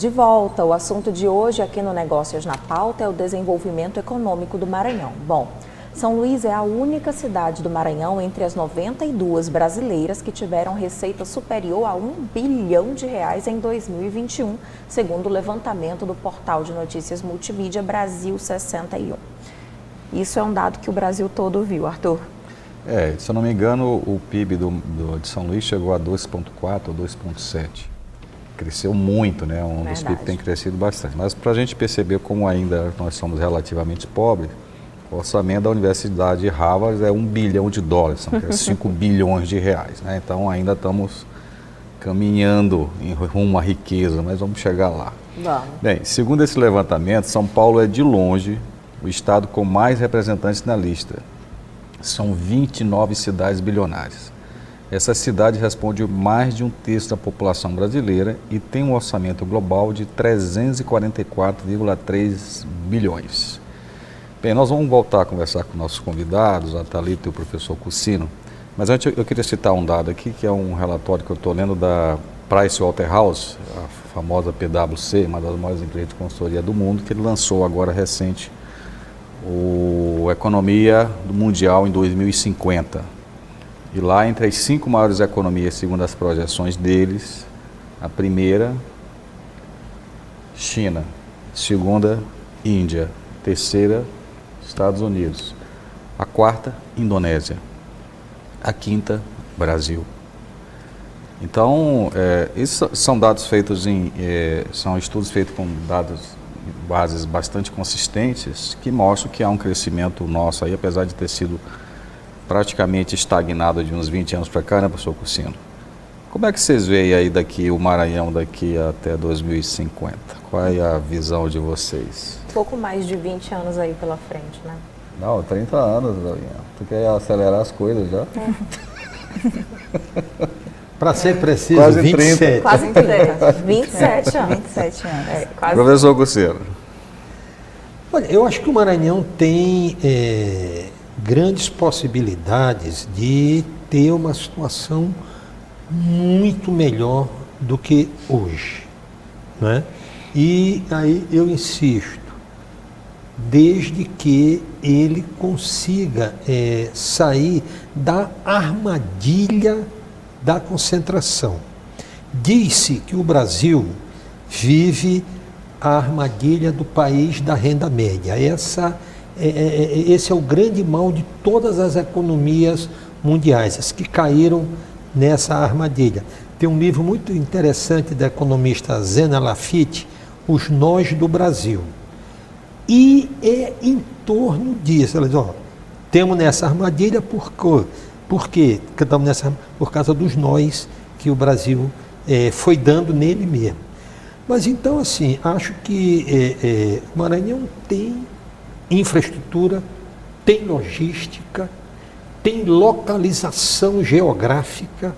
de volta. O assunto de hoje aqui no Negócios na Pauta é o desenvolvimento econômico do Maranhão. Bom, São Luís é a única cidade do Maranhão entre as 92 brasileiras que tiveram receita superior a R$ 1 bilhão em 2021, segundo o levantamento do portal de notícias multimídia Brasil 61. Isso é um dado que o Brasil todo viu, Arthur. Se eu não me engano, o PIB de São Luís chegou a 2,4 ou 2,7. Cresceu muito, né? Um dos PIB que tem crescido bastante. Mas para a gente perceber como ainda nós somos relativamente pobres, o orçamento da Universidade de Harvard é US$ 1 bilhão, são 5 bilhões de reais, né? Então ainda estamos caminhando em rumo à riqueza, mas vamos chegar lá. Vamos. Bem, segundo esse levantamento, São Paulo é de longe o estado com mais representantes na lista. São 29 cidades bilionárias. Essa cidade responde mais de um terço da população brasileira e tem um orçamento global de 344,3 bilhões. Bem, nós vamos voltar a conversar com nossos convidados, a Thalita e o professor Cursino, mas antes eu queria citar um dado aqui, que é um relatório que eu estou lendo da Pricewaterhouse, a famosa PwC, uma das maiores empresas de consultoria do mundo, que ele lançou agora recente o Economia do Mundial em 2050. E lá, entre as 5 maiores economias, segundo as projeções deles, a primeira, China, segunda, Índia, terceira, Estados Unidos, a quarta, Indonésia, a quinta, Brasil. Então, esses são dados feitos são estudos feitos com bases bastante consistentes que mostram que há um crescimento nosso aí, apesar de ter sido praticamente estagnado de uns 20 anos para cá, né, professor Cursino? Como é que vocês veem aí o Maranhão daqui até 2050? Qual é a visão de vocês? Pouco mais de 20 anos aí pela frente, né? Não, 30 anos, Dorinha. Tu quer acelerar as coisas já? Para ser preciso, quase 27. 30. Quase 30. 27 anos. 27 anos. Quase. Professor Cursino. Olha, eu acho que o Maranhão tem grandes possibilidades de ter uma situação muito melhor do que hoje, né? E aí eu insisto, desde que ele consiga sair da armadilha da concentração. Diz-se que o Brasil vive a armadilha do país da renda média. Esse é o grande mal de todas as economias mundiais, as que caíram nessa armadilha. Tem um livro muito interessante da economista Zena Lafitte, Os Nós do Brasil. E é em torno disso. Ela diz, temos nessa armadilha por quê? Estamos nessa, por causa dos nós que o Brasil foi dando nele mesmo. Mas então, assim, acho que o Maranhão tem infraestrutura, tem logística, tem localização geográfica,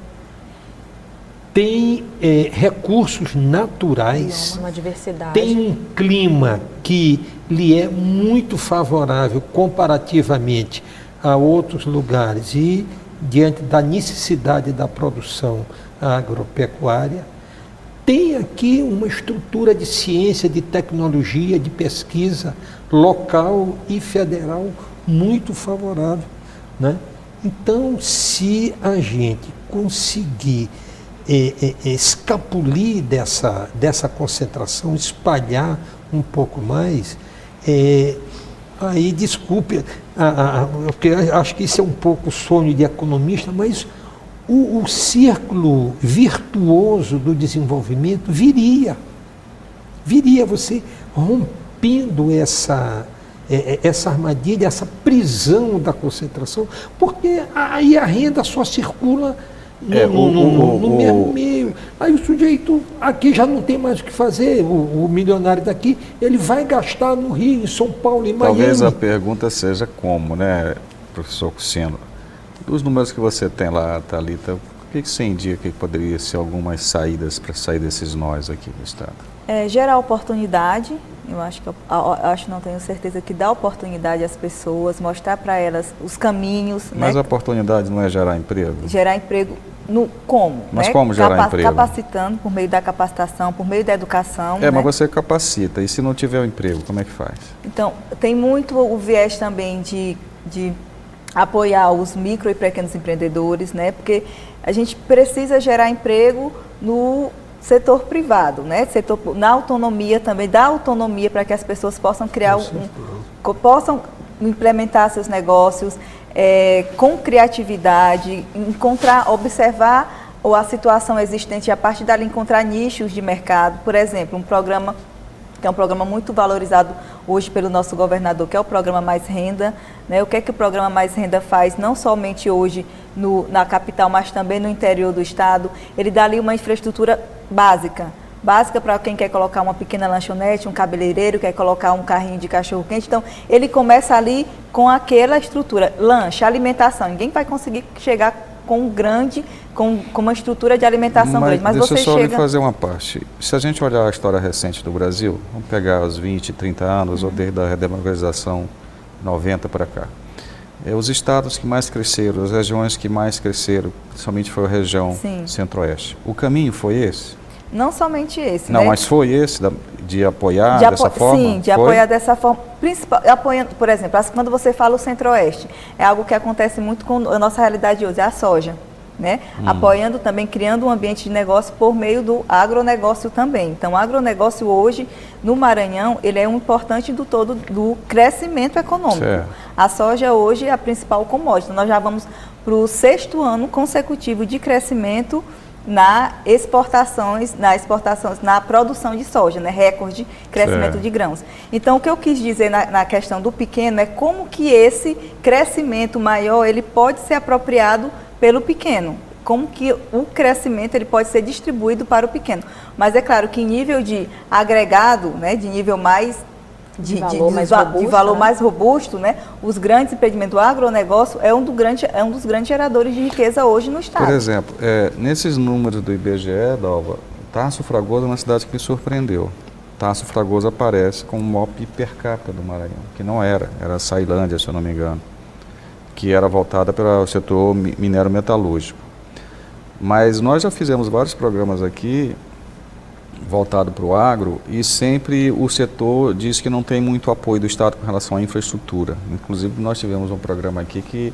tem recursos naturais, uma diversidade. Tem um clima que lhe é muito favorável comparativamente a outros lugares e diante da necessidade da produção agropecuária. Tem aqui uma estrutura de ciência, de tecnologia, de pesquisa local e federal muito favorável, né? Então, se a gente conseguir escapulir dessa concentração, espalhar um pouco mais, aí, desculpe, porque acho que isso é um pouco sonho de economista, mas o círculo virtuoso do desenvolvimento viria você rompendo essa armadilha, essa prisão da concentração, porque aí a renda só circula no mesmo meio. Aí o sujeito aqui já não tem mais o que fazer, o milionário daqui, ele vai gastar no Rio, em São Paulo, em Miami. Talvez a pergunta seja como, né, professor Cursino? Dos números que você tem lá, Thalita, o que você indica que poderia ser algumas saídas para sair desses nós aqui no Estado? Gerar oportunidade, eu acho, não tenho certeza, que dá oportunidade às pessoas, mostrar para elas os caminhos. Mas né? a oportunidade não é gerar emprego? Gerar emprego Como? Mas né? como gerar emprego? Capacitando por meio da capacitação, por meio da educação. Mas né? você capacita, e se não tiver o emprego, como é que faz? Então, tem muito o viés também de apoiar os micro e pequenos empreendedores, né? Porque a gente precisa gerar emprego no setor privado, né? Na autonomia também, dar autonomia para que as pessoas possam criar possam implementar seus negócios com criatividade, observar a situação existente e a partir dali encontrar nichos de mercado. Por exemplo, um programa que é um programa muito valorizado hoje pelo nosso governador, que é o Programa Mais Renda. Né? O que é que o Programa Mais Renda faz, não somente hoje na capital, mas também no interior do estado? Ele dá ali uma infraestrutura básica para quem quer colocar uma pequena lanchonete, um cabeleireiro, quer colocar um carrinho de cachorro-quente. Então, ele começa ali com aquela estrutura, lanche, alimentação. Ninguém vai conseguir chegar com uma estrutura de alimentação grande. Mas deixa você só chega... lhe fazer uma parte. Se a gente olhar a história recente do Brasil, vamos pegar os 20, 30 anos, ou desde a redemocratização 90 para cá. Os estados que mais cresceram, as regiões que mais cresceram, somente foi a região centro-oeste. O caminho foi esse? Não somente esse, Não, né? mas foi esse, de apoiar dessa forma? Sim, de apoiar dessa forma. Apoiando, por exemplo, quando você fala o centro-oeste, é algo que acontece muito com a nossa realidade hoje, é a soja. Né? Apoiando também, criando um ambiente de negócio por meio do agronegócio também. Então, o agronegócio hoje, no Maranhão, ele é um importante do crescimento econômico. Certo. A soja hoje é a principal commodity. Nós já vamos para o 6º ano consecutivo de crescimento na produção de soja, né? Recorde de crescimento de grãos. Então, o que eu quis dizer na questão do pequeno é como que esse crescimento maior ele pode ser apropriado pelo pequeno, como que o crescimento ele pode ser distribuído para o pequeno. Mas é claro que em nível de agregado, né, de nível mais de valor mais robusto, né, os grandes empreendimentos, o agronegócio é um dos grandes geradores de riqueza hoje no estado. Por exemplo, nesses números do IBGE, Dalva, Tasso Fragoso é uma cidade que me surpreendeu. Tasso Fragoso aparece como o maior PIB per capita do Maranhão, que não era a Ceilândia, se eu não me engano, que era voltada para o setor minero-metalúrgico. Mas nós já fizemos vários programas aqui voltados para o agro e sempre o setor diz que não tem muito apoio do Estado com relação à infraestrutura. Inclusive, nós tivemos um programa aqui que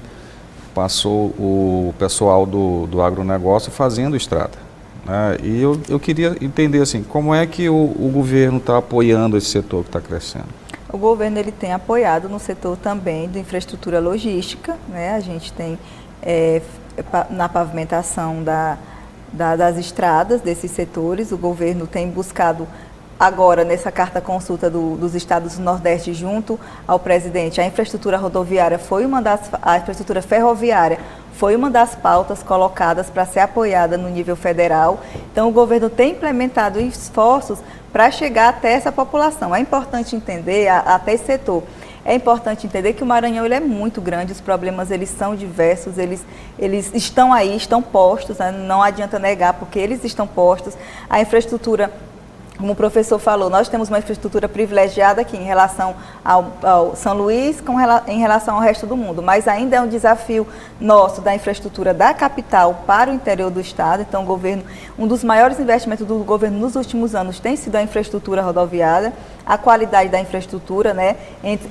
passou o pessoal do agronegócio fazendo estrada. Né? E eu queria entender assim, como é que o governo está apoiando esse setor que está crescendo? O governo ele tem apoiado no setor também de infraestrutura logística, né? A gente tem na pavimentação das estradas desses setores, o governo tem buscado agora nessa carta consulta dos estados do Nordeste junto ao presidente, a infraestrutura rodoviária a infraestrutura ferroviária foi uma das pautas colocadas para ser apoiada no nível federal. Então o governo tem implementado esforços para chegar até essa população. É importante entender, até esse setor, é importante entender que o Maranhão ele é muito grande, os problemas eles são diversos, eles estão aí, estão postos, né? Não adianta negar, porque eles estão postos. A infraestrutura, como o professor falou, nós temos uma infraestrutura privilegiada aqui em relação ao São Luís, em relação ao resto do mundo, mas ainda é um desafio nosso da infraestrutura da capital para o interior do estado. Então, o governo, um dos maiores investimentos do governo nos últimos anos tem sido a infraestrutura rodoviária, a qualidade da infraestrutura, né,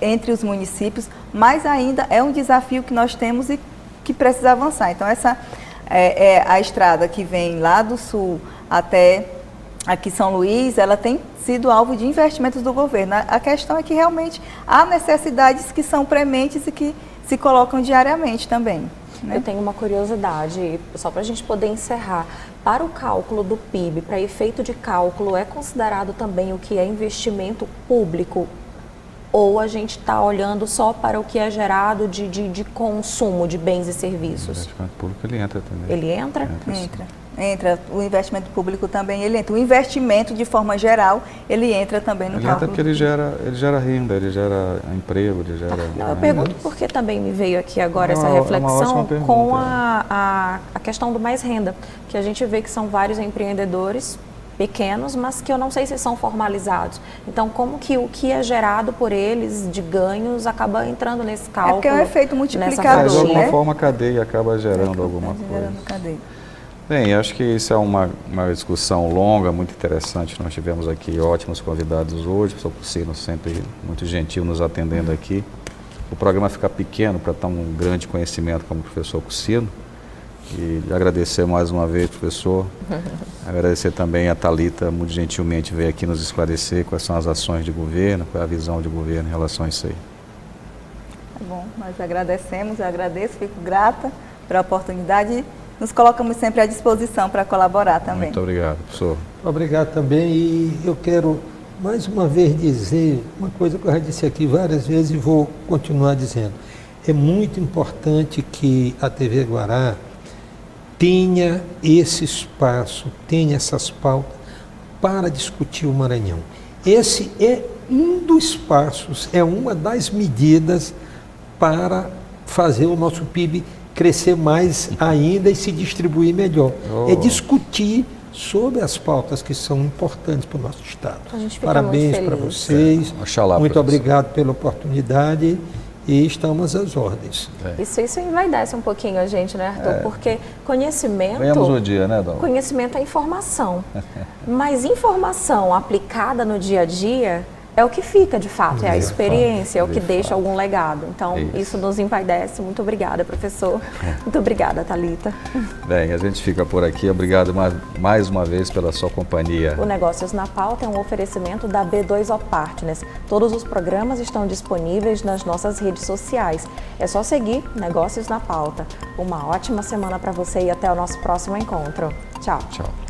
entre os municípios, mas ainda é um desafio que nós temos e que precisa avançar. Então, essa é a estrada que vem lá do sul até aqui São Luís, ela tem sido alvo de investimentos do governo. A questão é que realmente há necessidades que são prementes e que se colocam diariamente também. Né? Eu tenho uma curiosidade, só para a gente poder encerrar. Para o cálculo do PIB, para efeito de cálculo, é considerado também o que é investimento público? Ou a gente está olhando só para o que é gerado de consumo de bens e serviços? O investimento público ele entra também. Ele entra? Entra. O investimento público também, ele entra. O investimento, de forma geral, ele entra também no cálculo. Entra porque ele gera renda, ele gera emprego, ele gera... Eu pergunto porque também me veio aqui agora essa reflexão com a questão do Mais Renda, que a gente vê que são vários empreendedores pequenos, mas que eu não sei se são formalizados. Então, como que o que é gerado por eles de ganhos acaba entrando nesse cálculo? É porque é um efeito multiplicador, de alguma né? forma a cadeia acaba gerando alguma coisa. Cadeia. Bem, acho que isso é uma discussão longa, muito interessante. Nós tivemos aqui ótimos convidados hoje, o professor Cursino sempre muito gentil nos atendendo aqui. O programa fica pequeno para tão grande conhecimento como o professor Cursino. E agradecer mais uma vez, professor. Agradecer também a Thalita, muito gentilmente veio aqui nos esclarecer quais são as ações de governo, qual é a visão de governo em relação a isso aí. Tá bom, nós agradecemos, eu agradeço, fico grata pela oportunidade. Nos colocamos sempre à disposição para colaborar também. Muito obrigado, professor. Obrigado também, e eu quero mais uma vez dizer uma coisa que eu já disse aqui várias vezes e vou continuar dizendo. É muito importante que a TV Guará tenha esse espaço, tenha essas pautas para discutir o Maranhão. Esse é um dos passos, é uma das medidas para fazer o nosso PIB crescer mais ainda e se distribuir melhor. É discutir sobre as pautas que são importantes para o nosso Estado. A gente fica Parabéns muito para feliz. vocês. Oxalá, muito professor. obrigado pela oportunidade e estamos às ordens. Isso envaidece um pouquinho a gente, né, Arthur? Porque conhecimento... Ganhamos o dia, né, Dom? Conhecimento é informação. Mas informação aplicada no dia a dia é o que fica, de fato, é a experiência, é o que deixa algum legado. Então, isso nos envaidece. Muito obrigada, professor. Muito obrigada, Thalita. Bem, a gente fica por aqui. Obrigado mais uma vez pela sua companhia. O Negócios na Pauta é um oferecimento da B2O Partners. Todos os programas estão disponíveis nas nossas redes sociais. É só seguir Negócios na Pauta. Uma ótima semana para você e até o nosso próximo encontro. Tchau. Tchau.